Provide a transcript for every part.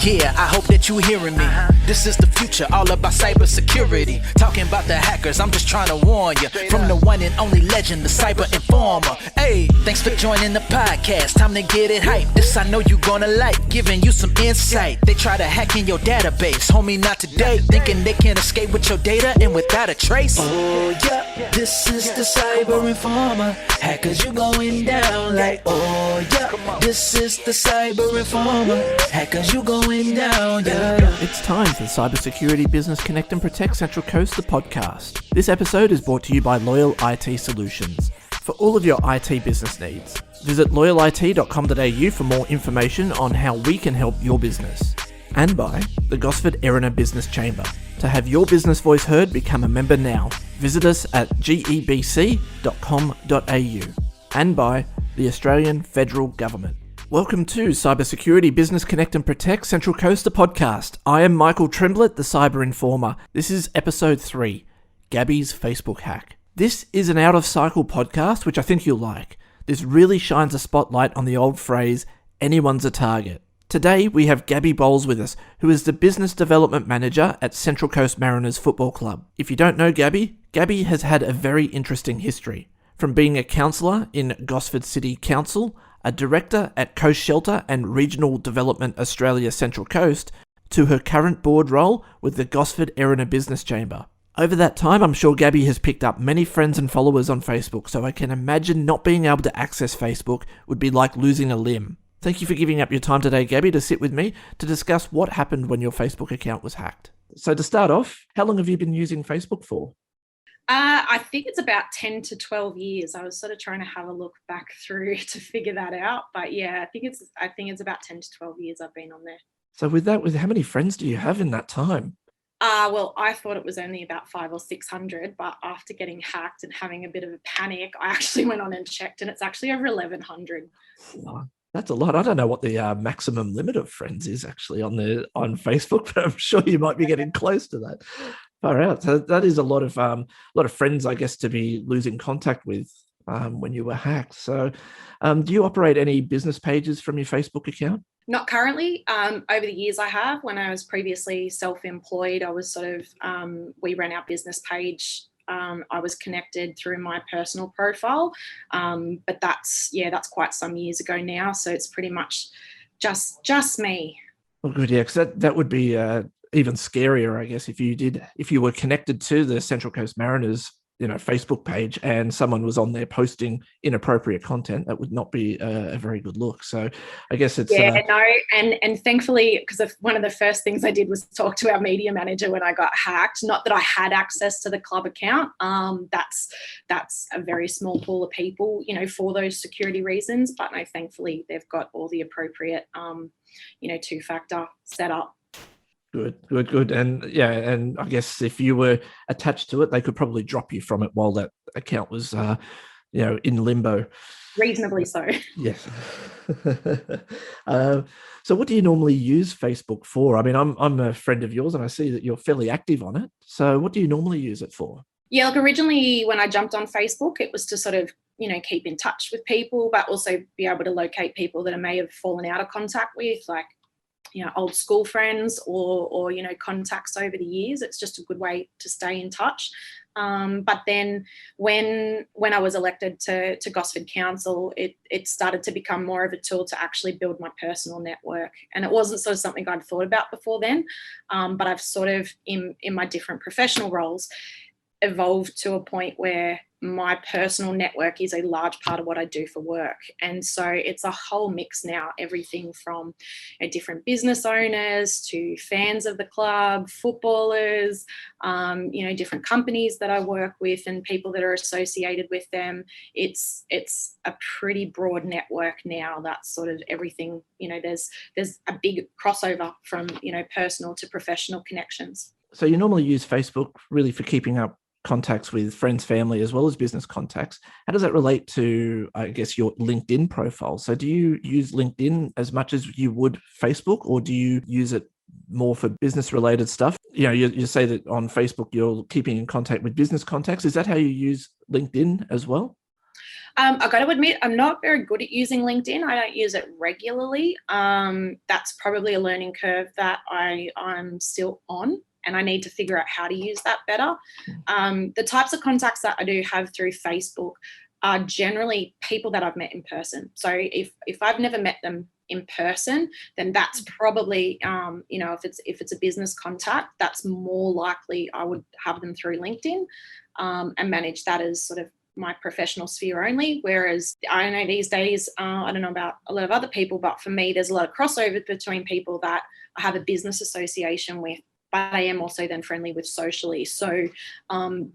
Yeah, I hope that you hearing me. This is the future, all about cybersecurity. Talking about the hackers, I'm just trying to warn you. From the one and only legend, the cyber informer. Hey, thanks for joining the podcast. Time to get it hype. This I know you gonna like, giving you some insight. They try to hack in your database, homie, not today. Thinking they can escape with your data and without a trace. Oh yeah, this is the cyber informer. Hackers, you going down like, oh yeah. This is the cyber informer. Hackers, you going down, yeah. It's time for Cybersecurity Business Connect and Protect Central Coast, the podcast. This episode is brought to you by Loyal IT Solutions. For all of your IT business needs, visit loyalit.com.au for more information on how we can help your business. And by the Gosford Erina Business Chamber. To have your business voice heard, become a member now. Visit us at gebc.com.au. And by the Australian Federal Government. Welcome to Cybersecurity Business Connect and Protect Central Coast, the podcast. I am Michael Tremblett, the Cyber Informer. This is episode 3, Gabby's Facebook hack. This is an out-of-cycle podcast, which I think you'll like. This really shines a spotlight on the old phrase, anyone's a target. Today, we have Gabby Bowles with us, who is the Business Development Manager at Central Coast Mariners Football Club. If you don't know Gabby, Gabby has had a very interesting history. From being a councillor in Gosford City Council, a director at Coast Shelter and Regional Development Australia Central Coast, to her current board role with the Gosford Erina Business Chamber. Over that time, I'm sure Gabby has picked up many friends and followers on Facebook, so I can imagine not being able to access Facebook would be like losing a limb. Thank you for giving up your time today, Gabby, to sit with me to discuss what happened when your Facebook account was hacked. So to start off, how long have you been using Facebook for? I think it's about 10 to 12 years. I was sort of trying to have a look back through to figure that out. But yeah, I think it's about 10 to 12 years I've been on there. So with how many friends do you have in that time? Well, I thought it was only about 500 or 600, but after getting hacked and having a bit of a panic, I actually went on and checked, and it's actually over 1,100. Wow. That's a lot. I don't know what the maximum limit of friends is actually on Facebook, but I'm sure you might be getting close to that. Far out. So that is a lot of friends, I guess, to be losing contact with when you were hacked. So, do you operate any business pages from your Facebook account? Not currently. Over the years I have. When I was previously self-employed, I was sort of, we ran our business page. I was connected through my personal profile, but that's quite some years ago now. So it's pretty much just me. Well, good, yeah, because that would be even scarier, I guess, if you were connected to the Central Coast Mariners, Facebook page, and someone was on there posting inappropriate content. That would not be a very good look. So I guess it's and thankfully, because one of the first things I did was talk to our media manager when I got hacked. Not that I had access to the club account. That's a very small pool of people, for those security reasons. But no, thankfully they've got all the appropriate, two-factor set up. Good. And yeah, and I guess if you were attached to it, they could probably drop you from it while that account was, in limbo. Reasonably so. Yes. So what do you normally use Facebook for? I mean, I'm a friend of yours and I see that you're fairly active on it. So what do you normally use it for? Yeah, like originally when I jumped on Facebook, it was to sort of, keep in touch with people, but also be able to locate people that I may have fallen out of contact with, like, old school friends or contacts over the years. It's just a good way to stay in touch. But then when I was elected to Gosford Council, it started to become more of a tool to actually build my personal network. And it wasn't sort of something I'd thought about before then, but I've sort of, in my different professional roles, evolved to a point where my personal network is a large part of what I do for work. And so it's a whole mix now, everything from different business owners to fans of the club, footballers, different companies that I work with and people that are associated with them. It's a pretty broad network now. That's sort of everything, there's a big crossover from, personal to professional connections. So you normally use Facebook really for keeping up contacts with friends, family, as well as business contacts. How does that relate to, I guess, your LinkedIn profile? So do you use LinkedIn as much as you would Facebook, or do you use it more for business related stuff? You say that on Facebook, you're keeping in contact with business contacts. Is that how you use LinkedIn as well? I got to admit, I'm not very good at using LinkedIn. I don't use it regularly. That's probably a learning curve that I'm still on, and I need to figure out how to use that better. The types of contacts that I do have through Facebook are generally people that I've met in person. So if I've never met them in person, then that's probably, if it's a business contact, that's more likely I would have them through LinkedIn and manage that as sort of my professional sphere only. Whereas I know these days, I don't know about a lot of other people, but for me, there's a lot of crossover between people that I have a business association with, but I am also then friendly with socially. So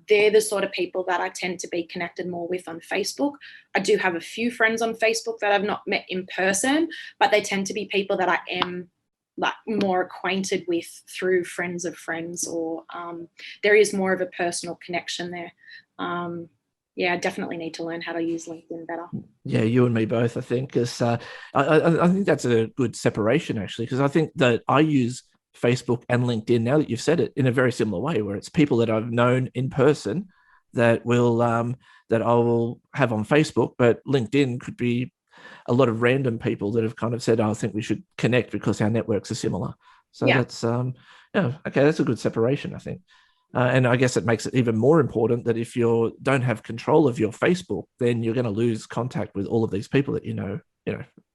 they're the sort of people that I tend to be connected more with on Facebook. I do have a few friends on Facebook that I've not met in person, but they tend to be people that I am like more acquainted with through friends of friends, or there is more of a personal connection there. I definitely need to learn how to use LinkedIn better. Yeah, you and me both, I think, because I think that's a good separation, actually, because I think that I use Facebook and LinkedIn, now that you've said it, in a very similar way, where it's people that I've known in person that that I will have on Facebook, but LinkedIn could be a lot of random people that have kind of said, I think we should connect because our networks are similar. So that's that's a good separation, I think. And I guess it makes it even more important that if you don't have control of your Facebook, then you're going to lose contact with all of these people that you know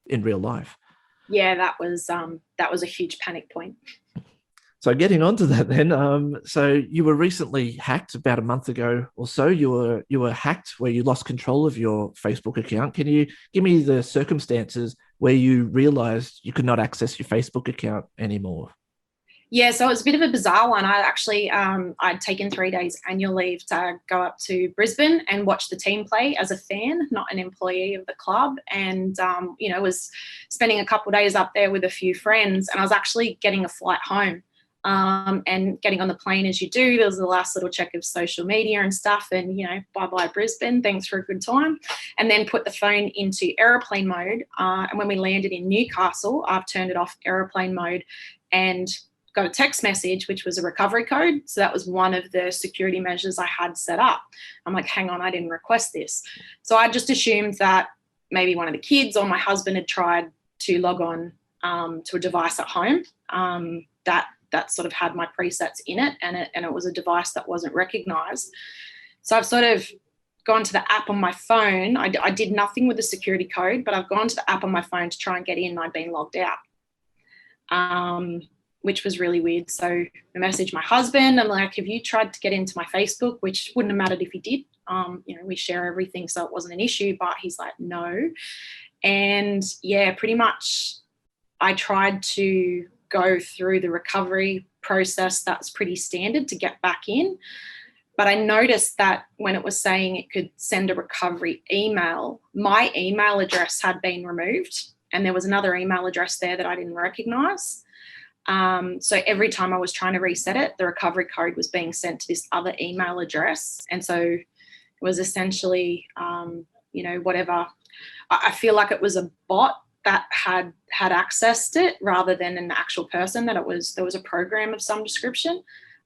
in real life. Yeah, that was a huge panic point. So getting onto that then, so you were recently hacked about a month ago or so. You were hacked where you lost control of your Facebook account. Can you give me the circumstances where you realized you could not access your Facebook account anymore? Yeah, so it was a bit of a bizarre one. I actually, I'd taken 3 days annual leave to go up to Brisbane and watch the team play as a fan, not an employee of the club. And, was spending a couple of days up there with a few friends, and I was actually getting a flight home. And getting on the plane as you do, there was the last little check of social media and stuff, and bye Brisbane, thanks for a good time, and then put the phone into aeroplane mode. And when we landed in Newcastle, I've turned it off aeroplane mode and got a text message, which was a recovery code. So that was one of the security measures I had set up. I'm like, hang on, I didn't request this. So I just assumed that maybe one of the kids or my husband had tried to log on to a device at home that sort of had my presets in it, and it was a device that wasn't recognized. So I've sort of gone to the app on my phone. I did nothing with the security code, but I've gone to the app on my phone to try and get in, and I'd been logged out, which was really weird. So I messaged my husband. I'm like, have you tried to get into my Facebook? Which wouldn't have mattered if he did. We share everything, so it wasn't an issue, but he's like, no. And yeah, pretty much I tried to go through the recovery process that's pretty standard to get back in. But I noticed that when it was saying it could send a recovery email, my email address had been removed, and there was another email address there that I didn't recognize. So every time I was trying to reset it, the recovery code was being sent to this other email address. And so it was essentially, whatever. I feel like it was a bot that had accessed it rather than an actual person, that there was a program of some description.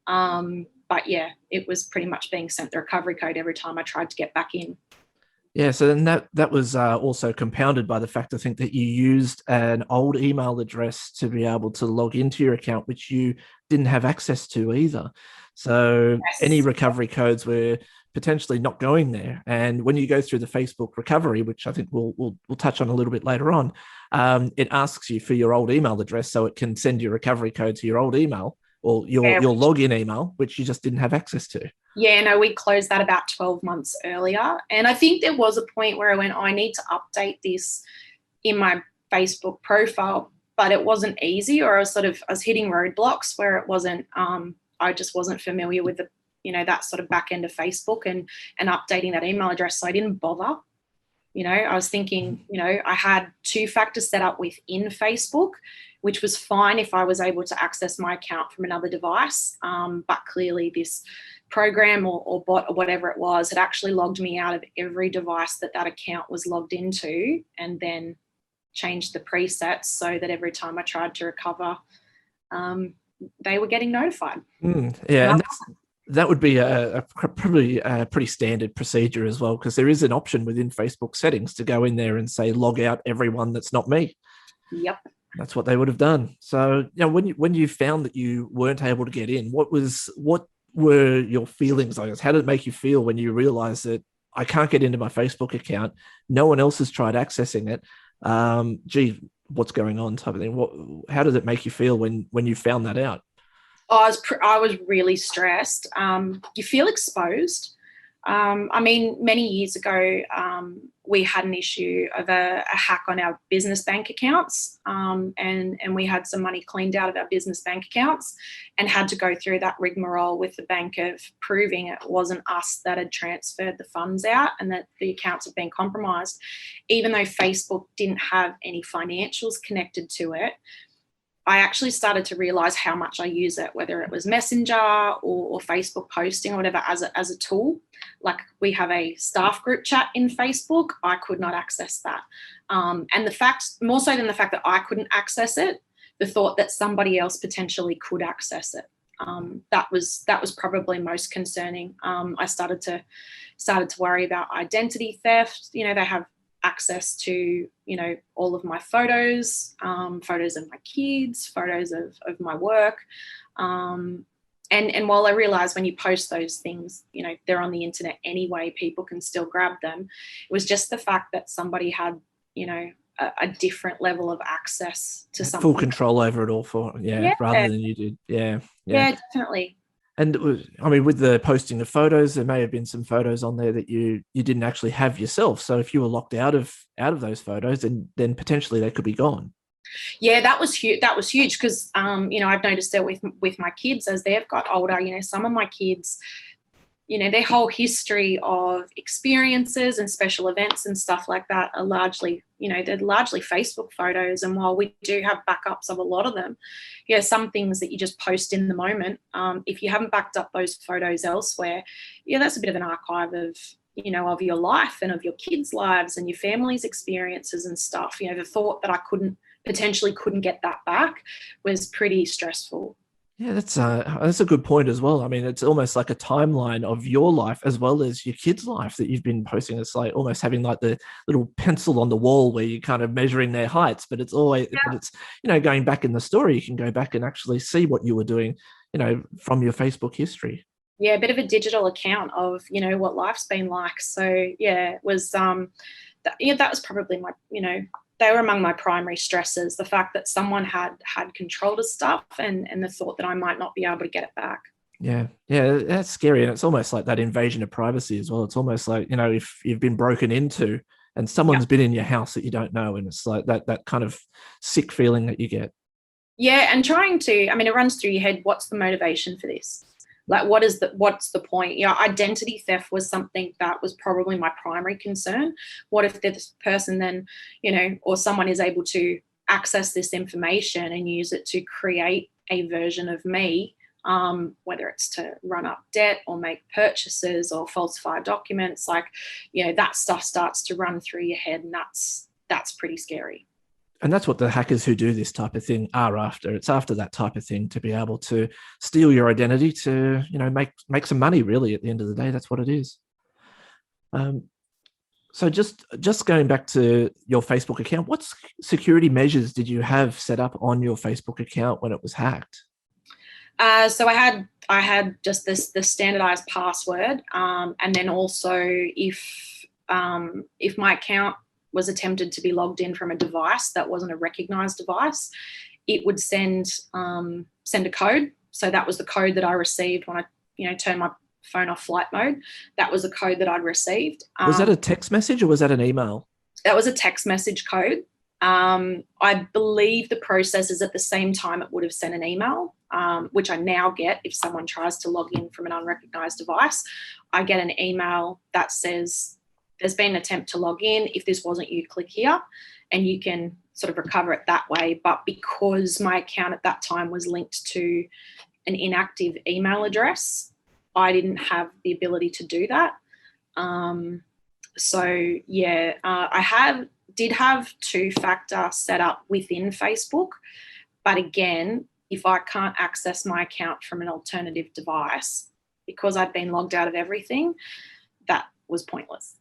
But yeah, it was pretty much being sent the recovery code every time I tried to get back in. Yeah, so then that was also compounded by the fact, I think, that you used an old email address to be able to log into your account, which you didn't have access to either. So any recovery codes were potentially not going there. And when you go through the Facebook recovery, which I think we'll touch on a little bit later on, it asks you for your old email address so it can send your recovery code to your old email or your login email, which you just didn't have access to. Yeah, no, we closed that about 12 months earlier. And I think there was a point where I went, I need to update this in my Facebook profile, but it wasn't easy, or I was hitting roadblocks where it wasn't, I just wasn't familiar with the, that sort of back end of Facebook and updating that email address. So I didn't bother. I was thinking, I had 2-factor set up within Facebook, which was fine if I was able to access my account from another device. But clearly this program or bot or whatever it was had actually logged me out of every device that account was logged into, and then changed the presets so that every time I tried to recover, they were getting notified. Yeah, That would be probably a pretty standard procedure as well, because there is an option within Facebook settings to go in there and say log out everyone that's not me. Yep. That's what they would have done. So, when you found that you weren't able to get in, what were your feelings? I guess, how did it make you feel when you realized that I can't get into my Facebook account? No one else has tried accessing it. Gee, what's going on? Type of thing. How does it make you feel when you found that out? I was really stressed. You feel exposed. I mean, many years ago, we had an issue of a hack on our business bank accounts, and we had some money cleaned out of our business bank accounts and had to go through that rigmarole with the bank of proving it wasn't us that had transferred the funds out and that the accounts had been compromised. Even though Facebook didn't have any financials connected to it, I actually started to realize how much I use it, whether it was Messenger or Facebook posting or whatever, as a tool. Like, we have a staff group chat in Facebook. I could not access that. And the fact, more so than the fact that I couldn't access it, the thought that somebody else potentially could access it. That was probably most concerning. I started to worry about identity theft. They have access to, all of my photos, photos of my kids, photos of my work. And while I realize when you post those things, they're on the internet anyway, people can still grab them. It was just the fact that somebody had, a different level of access to something. Full control over it all rather than you did. Yeah, definitely. And it was, with the posting of photos, there may have been some photos on there that you didn't actually have yourself. So if you were locked out of those photos, then potentially they could be gone. Yeah, that was huge. That was huge because, I've noticed that with my kids as they've got older. Some of my kids, their whole history of experiences and special events and stuff like that are largely, they're largely Facebook photos. And while we do have backups of a lot of them, some things that you just post in the moment, if you haven't backed up those photos elsewhere, that's a bit of an archive of, of your life and of your kids' lives and your family's experiences and stuff. The thought that I potentially couldn't get that back was pretty stressful. Yeah, that's a good point as well. It's almost like a timeline of your life as well as your kids' life that you've been posting. It's like almost having like the little pencil on the wall where you're kind of measuring their heights, but it's always, but it's, going back in the story, you can go back and actually see what you were doing, from your Facebook history. Yeah, a bit of a digital account of, what life's been like. So yeah, it was, that was probably my, they were among my primary stresses, the fact that someone had control of stuff and the thought that I might not be able to get it back. Yeah, that's scary. And it's almost like that invasion of privacy as well. It's almost like, if you've been broken into and someone's been in your house that you don't know, and it's like that kind of sick feeling that you get. Yeah, and trying to, it runs through your head, what's the motivation for this? Like, what's the point? Identity theft was something that was probably my primary concern. What if this person then, or someone is able to access this information and use it to create a version of me, whether it's to run up debt or make purchases or falsify documents, that stuff starts to run through your head, and that's pretty scary. And that's what the hackers who do this type of thing are after. It's after that type of thing, to be able to steal your identity to, make some money, really, at the end of the day. That's what it is. So just going back to your Facebook account, what security measures did you have set up on your Facebook account when it was hacked? So I had just the standardized password. And then also if my account was attempted to be logged in from a device that wasn't a recognized device, it would send a code. So that was the code that I received when I, turned my phone off flight mode. That was the code that I'd received. Was that a text message or was that an email? That was a text message code. I believe the process is at the same time it would have sent an email, which I now get if someone tries to log in from an unrecognized device. I get an email that says, there's been an attempt to log in. If this wasn't you, click here, and you can sort of recover it that way. But because my account at that time was linked to an inactive email address, I didn't have the ability to do that. I did have two-factor set up within Facebook. But again, if I can't access my account from an alternative device, because I'd been logged out of everything, that was pointless.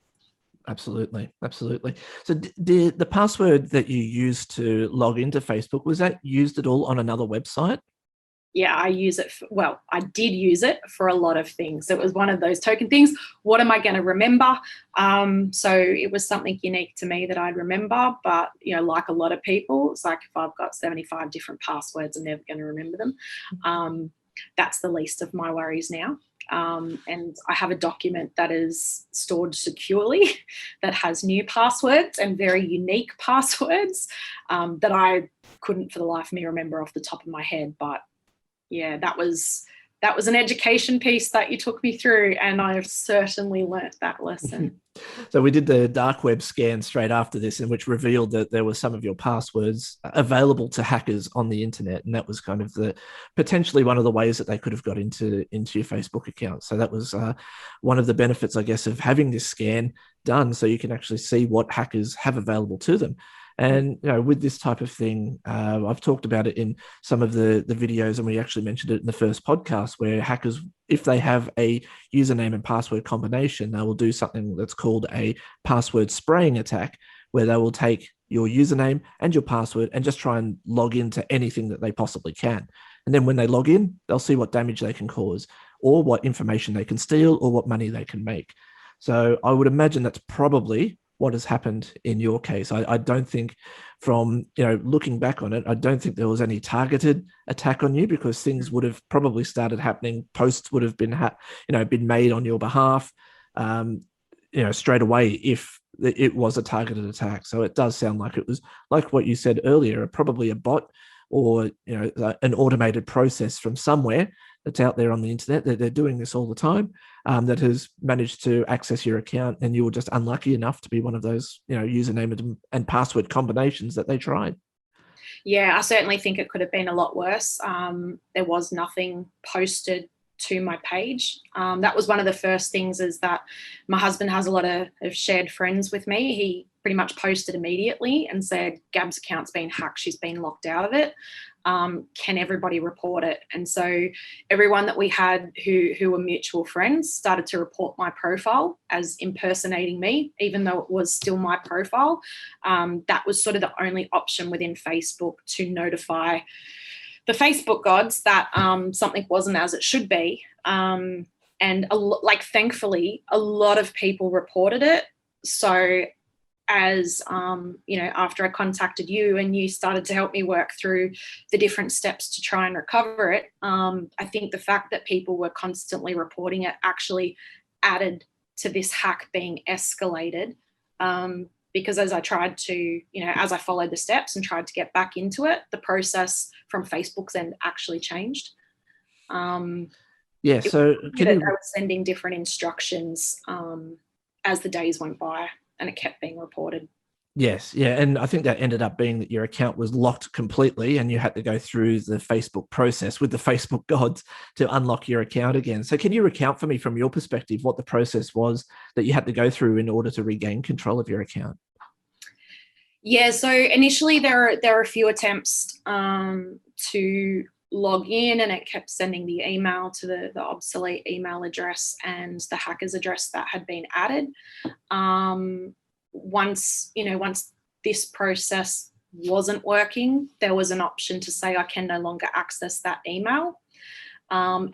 Absolutely. So the password that you used to log into Facebook, was that used at all on another website? Yeah, I use it. I did use it for a lot of things. It was one of those token things. What am I going to remember? So it was something unique to me that I'd remember. But, like a lot of people, it's like if I've got 75 different passwords, I'm never going to remember them. That's the least of my worries now. And I have a document that is stored securely that has new passwords and very unique passwords that I couldn't for the life of me remember off the top of my head. But yeah, that was an education piece that you took me through, and I've certainly learnt that lesson. So we did the dark web scan straight after this, in which revealed that there were some of your passwords available to hackers on the internet, and that was kind of potentially one of the ways that they could have got into your Facebook account. So that was one of the benefits, I guess, of having this scan done, so you can actually see what hackers have available to them. And with this type of thing, I've talked about it in some of the videos, and we actually mentioned it in the first podcast, where hackers, if they have a username and password combination, they will do something that's called a password spraying attack, where they will take your username and your password and just try and log into anything that they possibly can. And then when they log in, they'll see what damage they can cause, or what information they can steal, or what money they can make. So I would imagine that's probably what has happened in your case. I don't think, from looking back on it, I don't think there was any targeted attack on you, because things would have probably started happening. Posts would have been been made on your behalf straight away if it was a targeted attack. So it does sound like it was, like what you said earlier, probably a bot, or an automated process from somewhere that's out there on the internet, that they're doing this all the time, that has managed to access your account, and you were just unlucky enough to be one of those username and password combinations that they tried. Yeah, I certainly think it could have been a lot worse. There was nothing posted to my page. That was one of the first things, is that my husband has a lot of shared friends with me. He pretty much posted immediately and said, Gab's account's been hacked, she's been locked out of it. Can everybody report it? And so everyone that we had who were mutual friends started to report my profile as impersonating me, even though it was still my profile. That was sort of the only option within Facebook to notify the Facebook gods that something wasn't as it should be. And thankfully, a lot of people reported it. So as after I contacted you and you started to help me work through the different steps to try and recover it, I think the fact that people were constantly reporting it actually added to this hack being escalated, because as I tried to, as I followed the steps and tried to get back into it, the process from Facebook's end actually changed. So I was sending different instructions as the days went by, and it kept being reported. Yes, yeah, and I think that ended up being that your account was locked completely, and you had to go through the Facebook process with the Facebook gods to unlock your account again. So can you recount for me, from your perspective, what the process was that you had to go through in order to regain control of your account? Yeah, so initially there are a few attempts to log in, and it kept sending the email to the obsolete email address and the hacker's address that had been added. Once this process wasn't working, there was an option to say I can no longer access that email. And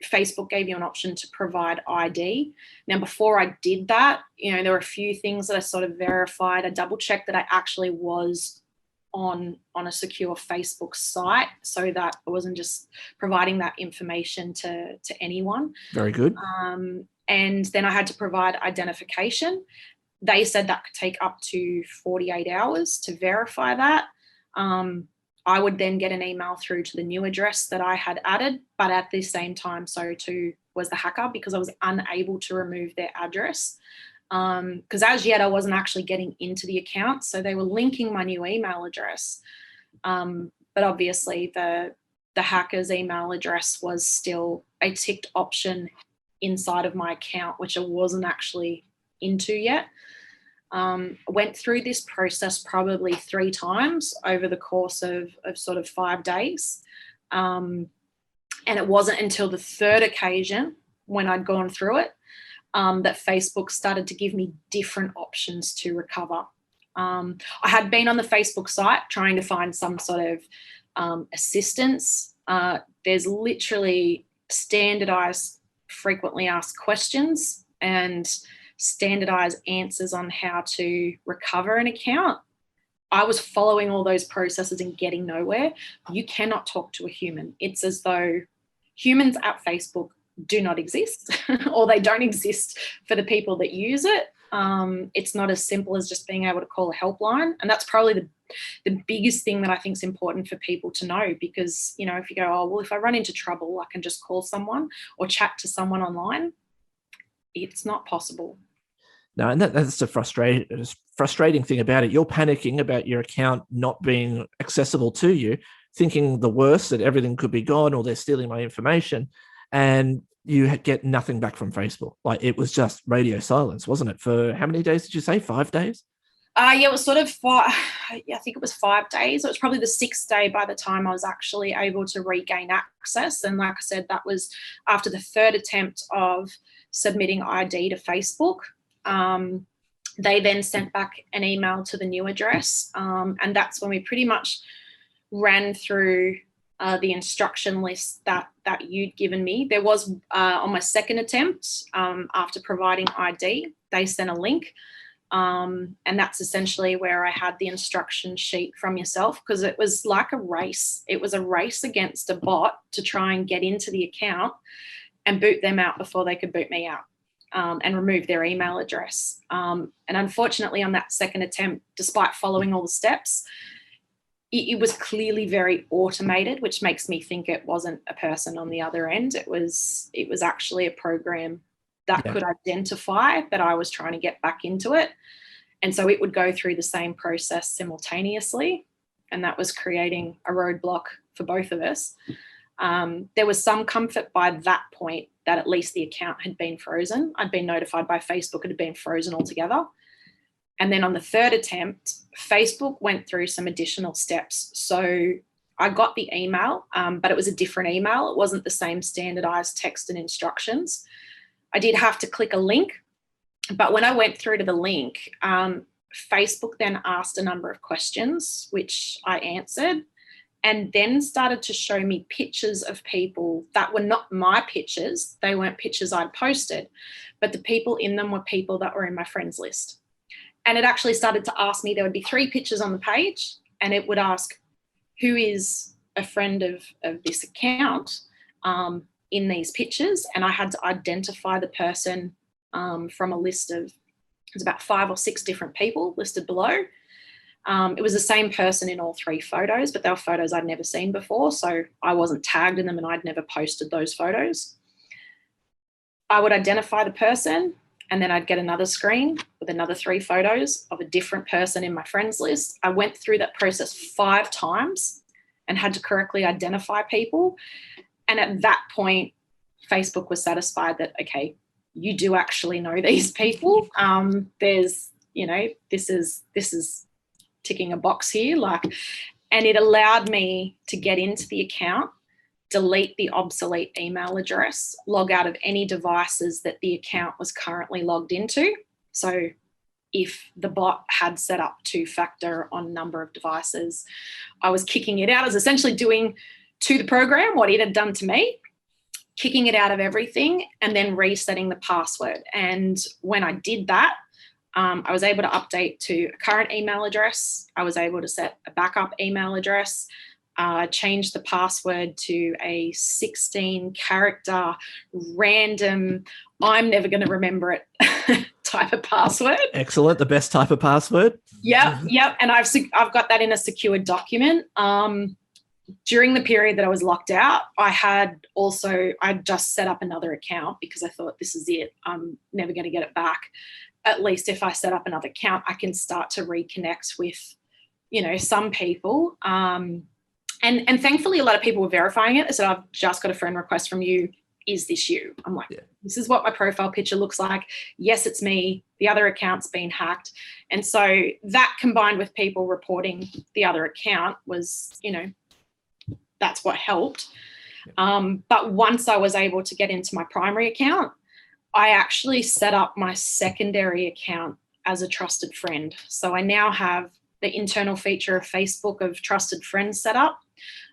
Facebook gave you an option to provide ID. Now, before I did that, there were a few things that I sort of verified. I double checked that I actually was on a secure Facebook site, so that I wasn't just providing that information to anyone. Very good. And then I had to provide identification. They said that could take up to 48 hours to verify that. I would then get an email through to the new address that I had added, but at the same time, so too was the hacker, because I was unable to remove their address. Because as yet I wasn't actually getting into the account, so they were linking my new email address. But obviously the hacker's email address was still a ticked option inside of my account, which I wasn't actually into yet. Went through this process probably 3 times over the course of sort of 5 days. And it wasn't until the third occasion when I'd gone through it that Facebook started to give me different options to recover. I had been on the Facebook site trying to find some sort of assistance. There's literally standardized frequently asked questions and standardized answers on how to recover an account. I was following all those processes and getting nowhere. You cannot talk to a human. It's as though humans at Facebook do not exist or they don't exist for the people that use it. It's not as simple as just being able to call a helpline. And that's probably the biggest thing that I think is important for people to know, because, you know, if you go, oh, well, if I run into trouble, I can just call someone or chat to someone online. It's not possible. No, and that's the frustrating thing about it. You're panicking about your account not being accessible to you, thinking the worst, that everything could be gone or they're stealing my information, and you get nothing back from Facebook. Like, it was just radio silence, wasn't it? For how many days did you say? 5 days? Yeah, it was sort of I think it was 5 days. It was probably the 6th day by the time I was actually able to regain access. And like I said, that was after the third attempt of submitting ID to Facebook. They then sent back an email to the new address. And that's when we pretty much ran through the instruction list that you'd given me. There was, on my second attempt, after providing ID, they sent a link. And that's essentially where I had the instruction sheet from yourself, because it was like a race. It was a race against a bot to try and get into the account and boot them out before they could boot me out. And remove their email address. And unfortunately, on that second attempt, despite following all the steps, it was clearly very automated, which makes me think it wasn't a person on the other end. It was actually a program that could identify that I was trying to get back into it. And so it would go through the same process simultaneously. And that was creating a roadblock for both of us. There was some comfort by that point that at least the account had been frozen. I'd been notified by Facebook it had been frozen altogether. And then on the third attempt, Facebook went through some additional steps. So I got the email, but it was a different email. It wasn't the same standardized text and instructions. I did have to click a link, but when I went through to the link, Facebook then asked a number of questions, which I answered, and then started to show me pictures of people that were not my pictures. They weren't pictures I'd posted, but the people in them were people that were in my friends list. And it actually started to ask me, there would be 3 pictures on the page, and it would ask, who is a friend of this account in these pictures? And I had to identify the person from a list of, there's about 5 or 6 different people listed below. It was the same person in all 3 photos, but they were photos I'd never seen before, so I wasn't tagged in them and I'd never posted those photos. I would identify the person, and then I'd get another screen with another 3 photos of a different person in my friends list. I went through that process 5 times and had to correctly identify people. And at that point, Facebook was satisfied that, okay, you do actually know these people. There's, you know, this is ticking a box here, and it allowed me to get into the account, delete the obsolete email address, log out of any devices that the account was currently logged into. So if the bot had set up 2-factor on a number of devices, I was kicking it out. I was essentially doing to the program what it had done to me, kicking it out of everything and then resetting the password. And when I did that, I was able to update to a current email address. I was able to set a backup email address, change the password to a 16-character random, I'm never going to remember it type of password. Excellent. The best type of password. Yep. And I've got that in a secured document. During the period that I was locked out, I just set up another account because I thought, this is it. I'm never going to get it back. At least if I set up another account, I can start to reconnect with, you know, some people. And thankfully, a lot of people were verifying it. They said, I've just got a friend request from you. Is this you? I'm like, This is what my profile picture looks like. Yes, it's me. The other account's been hacked. And so that combined with people reporting the other account was, you know, that's what helped. But once I was able to get into my primary account, I actually set up my secondary account as a trusted friend. So I now have the internal feature of Facebook of trusted friends set up.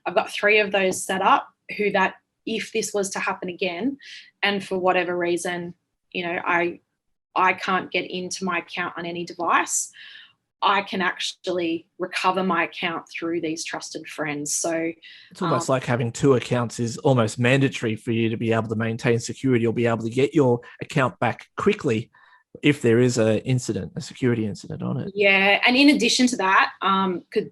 I've got 3 of those set up who that if this was to happen again, and for whatever reason, I can't get into my account on any device, I can actually recover my account through these trusted friends. So it's almost like having 2 accounts is almost mandatory for you to be able to maintain security or be able to get your account back quickly if there is a security incident on it. Yeah, and in addition to that,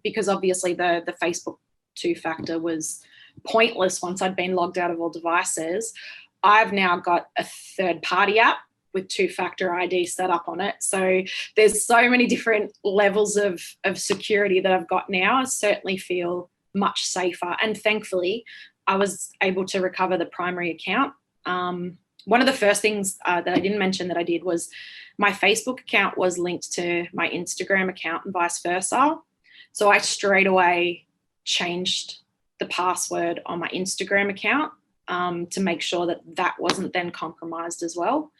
because obviously the Facebook 2-factor was pointless once I'd been logged out of all devices, I've now got a third-party app with 2-factor ID set up on it. So there's so many different levels of security that I've got now. I certainly feel much safer. And thankfully, I was able to recover the primary account. One of the first things that I didn't mention that I did was my Facebook account was linked to my Instagram account and vice versa. So I straight away changed the password on my Instagram account to make sure that that wasn't then compromised as well.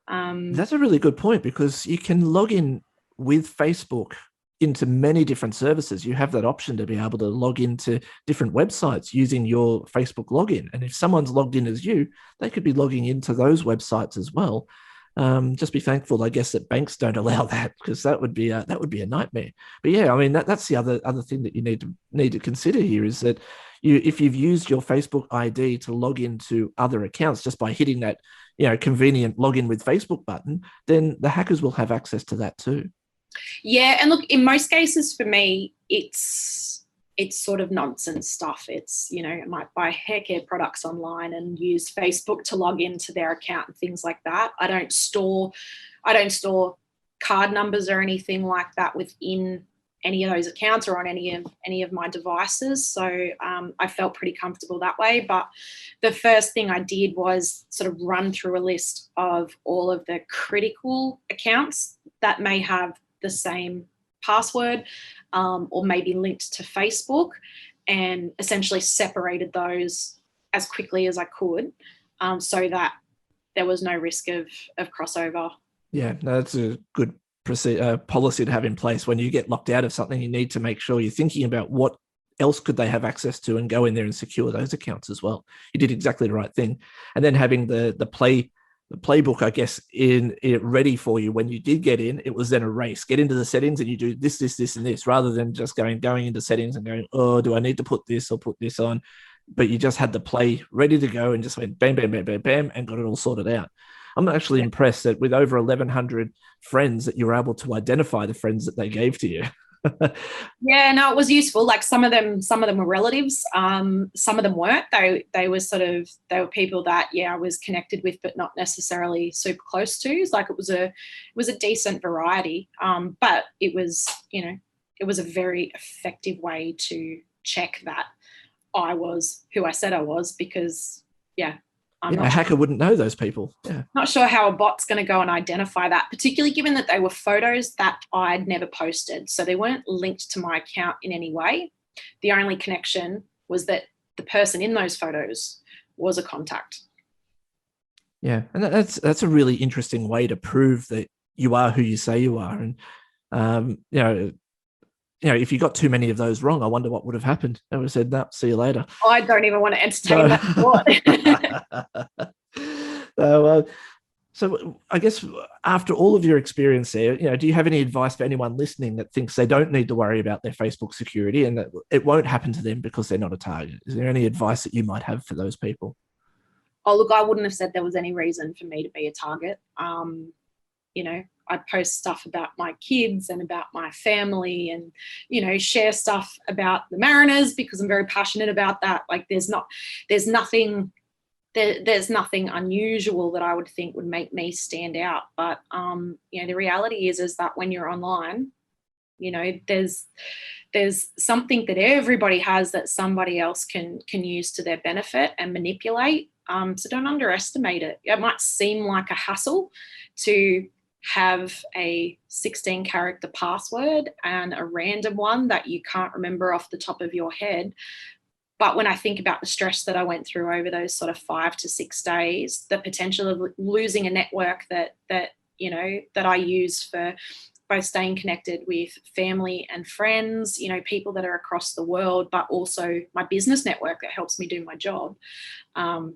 That's a really good point, because you can log in with Facebook into many different services. You have that option to be able to log into different websites using your Facebook login. And if someone's logged in as you, they could be logging into those websites as well. Just be thankful, I guess, that banks don't allow that, because that would be a nightmare. But yeah, I mean, that's the other thing that you need to consider here is that if you've used your Facebook ID to log into other accounts just by hitting that convenient login with Facebook button, then the hackers will have access to that too. Yeah, and look, in most cases for me, it's sort of nonsense stuff. It's, I might buy hair care products online and use Facebook to log into their account and things like that. I don't store card numbers or anything like that within any of those accounts or on any of my devices. So I felt pretty comfortable that way. But the first thing I did was sort of run through a list of all of the critical accounts that may have the same password or maybe linked to Facebook, and essentially separated those as quickly as I could so that there was no risk of crossover. Yeah, no, that's a good policy to have in place. When you get locked out of something, you need to make sure you're thinking about what else could they have access to and go in there and secure those accounts as well. You did exactly the right thing. And then having the playbook, I guess, in it ready for you when you did get in, it was then a race. Get into the settings and you do this, and this, rather than just going into settings and going, oh, do I need to put this or put this on? But you just had the play ready to go and just went bam, bam, bam, bam, bam, and got it all sorted out. I'm actually impressed that with over 1,100 friends that you were able to identify the friends that they gave to you. Yeah, no, it was useful. Like some of them were relatives. Some of them weren't. They were people that I was connected with, but not necessarily super close to. Like it was a decent variety. But it was a very effective way to check that I was who I said I was, because a hacker wouldn't know those people. Yeah. Not sure how a bot's going to go and identify that, particularly given that they were photos that I'd never posted. So they weren't linked to my account in any way. The only connection was that the person in those photos was a contact. Yeah, and that's a really interesting way to prove that you are who you say you are. And, if you got too many of those wrong, I wonder what would have happened. I would have said, no, see you later. I don't even want to entertain that thought. So I guess after all of your experience there, do you have any advice for anyone listening that thinks they don't need to worry about their Facebook security and that it won't happen to them because they're not a target? Is there any advice that you might have for those people? Oh, look, I wouldn't have said there was any reason for me to be a target. I post stuff about my kids and about my family and, share stuff about the Mariners because I'm very passionate about that. Like there's nothing unusual that I would think would make me stand out. But, the reality is that when you're online, there's something that everybody has that somebody else can use to their benefit and manipulate. So don't underestimate it. It might seem like a hassle to have a 16-character password and a random one that you can't remember off the top of your head. But when I think about the stress that I went through over those sort of 5 to 6 days, the potential of losing a network that I use for both staying connected with family and friends, people that are across the world, but also my business network that helps me do my job. Having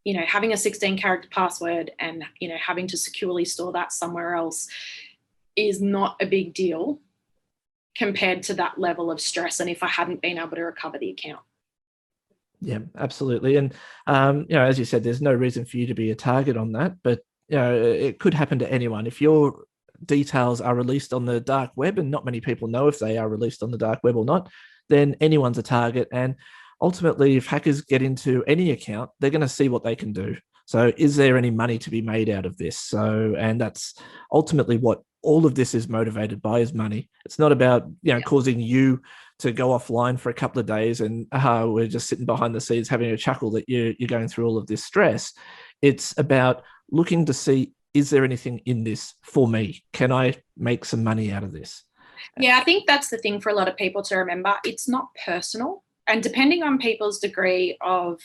a 16-character password and, having to securely store that somewhere else is not a big deal compared to that level of stress. And if I hadn't been able to recover the account. Yeah, absolutely. And, as you said, there's no reason for you to be a target on that, but, it could happen to anyone. If your details are released on the dark web, and not many people know if they are released on the dark web or not, then anyone's a target. And ultimately, if hackers get into any account, they're going to see what they can do. So is there any money to be made out of this? And that's ultimately what all of this is motivated by, is money. It's not about, causing you to go offline for a couple of days and we're just sitting behind the scenes having a chuckle that you're going through all of this stress. It's about looking to see, is there anything in this for me? Can I make some money out of this? Yeah, I think that's the thing for a lot of people to remember. It's not personal. And depending on people's degree of,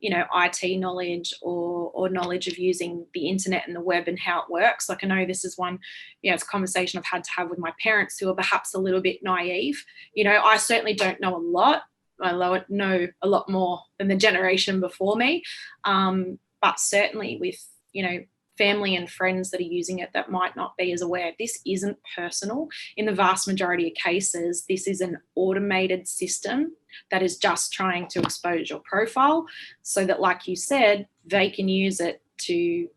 IT knowledge or knowledge of using the internet and the web and how it works. Like, I know this is one, it's a conversation I've had to have with my parents who are perhaps a little bit naive. I certainly don't know a lot. I know a lot more than the generation before me. But certainly with, family and friends that are using it that might not be as aware. This isn't personal. In the vast majority of cases, this is an automated system that is just trying to expose your profile so that, like you said, they can use it to,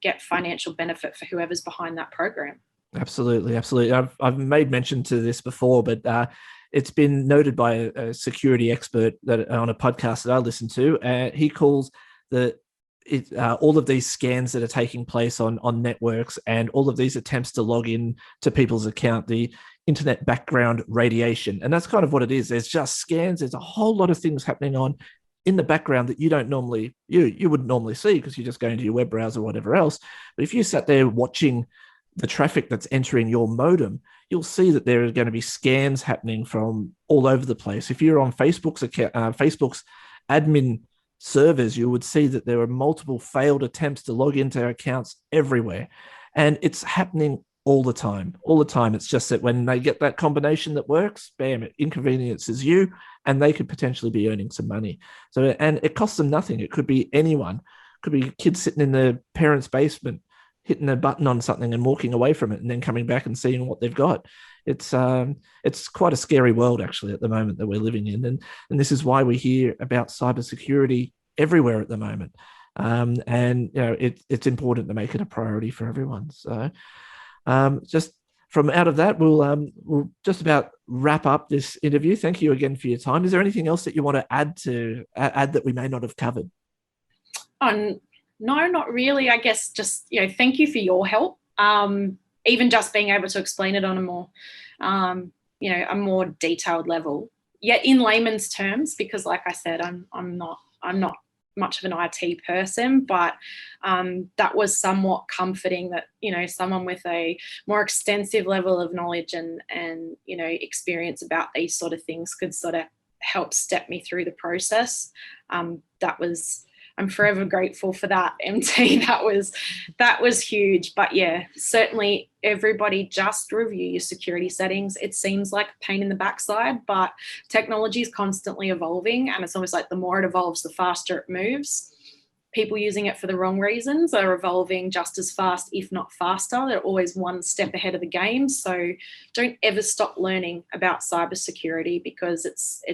get financial benefit for whoever's behind that program. Absolutely. I've made mention to this before, but it's been noted by a security expert that on a podcast that I listen to. He calls all of these scans that are taking place on networks and all of these attempts to log in to people's account, the internet background radiation. And that's kind of what it is. There's just scans. There's a whole lot of things happening on in the background that you don't normally, you wouldn't normally see because you're just going to your web browser or whatever else. But if you sat there watching the traffic that's entering your modem, you'll see that there are going to be scams happening from all over the place. If you're on Facebook's account, Facebook's admin servers, you would see that there are multiple failed attempts to log into accounts everywhere. And it's happening all the time. It's just that when they get that combination that works, bam, it inconveniences you and they could potentially be earning some money. So, and it costs them nothing. It could be anyone. It could be kids sitting in their parents' basement, hitting a button on something and walking away from it and then coming back and seeing what they've got. It's quite a scary world actually at the moment that we're living in. And this is why we hear about cybersecurity everywhere at the moment. It's important to make it a priority for everyone. So just from out of that, we'll just about wrap up this interview. Thank you again for your time. Is there anything else that you want to add that we may not have covered? No, not really. I guess just, thank you for your help. Even just being able to explain it on a more, a more detailed level, yet in layman's terms, because like I said, I'm not much of an IT person, but that was somewhat comforting that, someone with a more extensive level of knowledge and experience about these sort of things could sort of help step me through the process. I'm forever grateful for that, MT. That was huge. But yeah, certainly everybody just review your security settings. It seems like a pain in the backside, but technology is constantly evolving, and it's almost like the more it evolves, the faster it moves. People using it for the wrong reasons are evolving just as fast, if not faster. They're always one step ahead of the game. So don't ever stop learning about cybersecurity, because it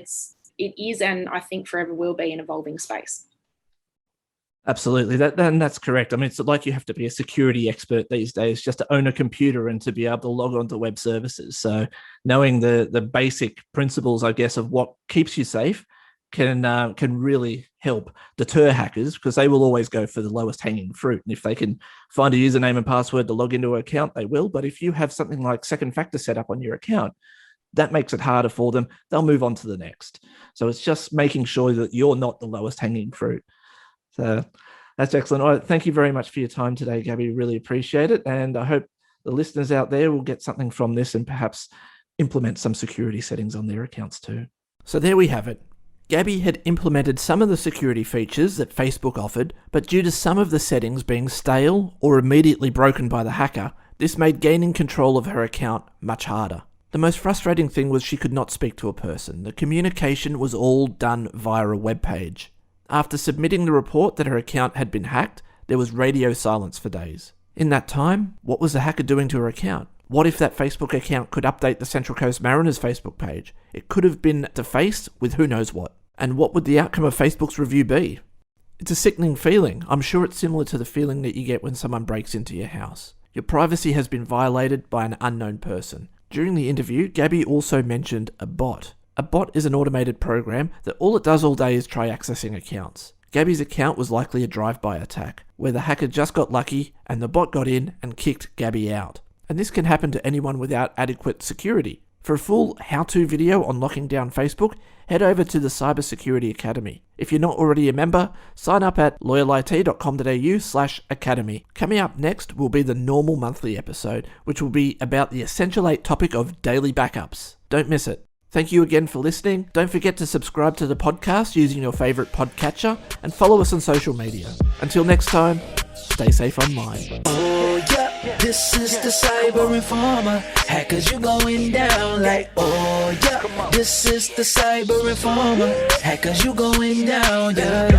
is, and I think forever will be, an evolving space. Absolutely. That's correct. I mean, it's like you have to be a security expert these days just to own a computer and to be able to log on to web services. So knowing the basic principles, I guess, of what keeps you safe can really help deter hackers, because they will always go for the lowest hanging fruit. And if they can find a username and password to log into an account, they will. But if you have something like second factor set up on your account, that makes it harder for them. They'll move on to the next. So it's just making sure that you're not the lowest hanging fruit. So that's excellent. All right, thank you very much for your time today, Gabby. Really appreciate it. And I hope the listeners out there will get something from this and perhaps implement some security settings on their accounts too. So there we have it. Gabby had implemented some of the security features that Facebook offered, but due to some of the settings being stale or immediately broken by the hacker, this made gaining control of her account much harder. The most frustrating thing was she could not speak to a person. The communication was all done via a web page. After submitting the report that her account had been hacked, there was radio silence for days. In that time, what was the hacker doing to her account? What if that Facebook account could update the Central Coast Mariners Facebook page? It could have been defaced with who knows what. And what would the outcome of Facebook's review be? It's a sickening feeling. I'm sure it's similar to the feeling that you get when someone breaks into your house. Your privacy has been violated by an unknown person. During the interview, Gabby also mentioned a bot. A bot is an automated program that all it does all day is try accessing accounts. Gabby's account was likely a drive-by attack, where the hacker just got lucky and the bot got in and kicked Gabby out. And this can happen to anyone without adequate security. For a full how-to video on locking down Facebook, head over to the Cybersecurity Academy. If you're not already a member, sign up at loyalit.com.au/academy. Coming up next will be the normal monthly episode, which will be about the essential 8 topic of daily backups. Don't miss it. Thank you again for listening. Don't forget to subscribe to the podcast using your favourite podcatcher and follow us on social media. Until next time, stay safe online. Oh yeah, this is the Cyber Informer. Hackers, you going down like, oh yeah, this is the Cyber Informer. Hackers, you going down, yeah.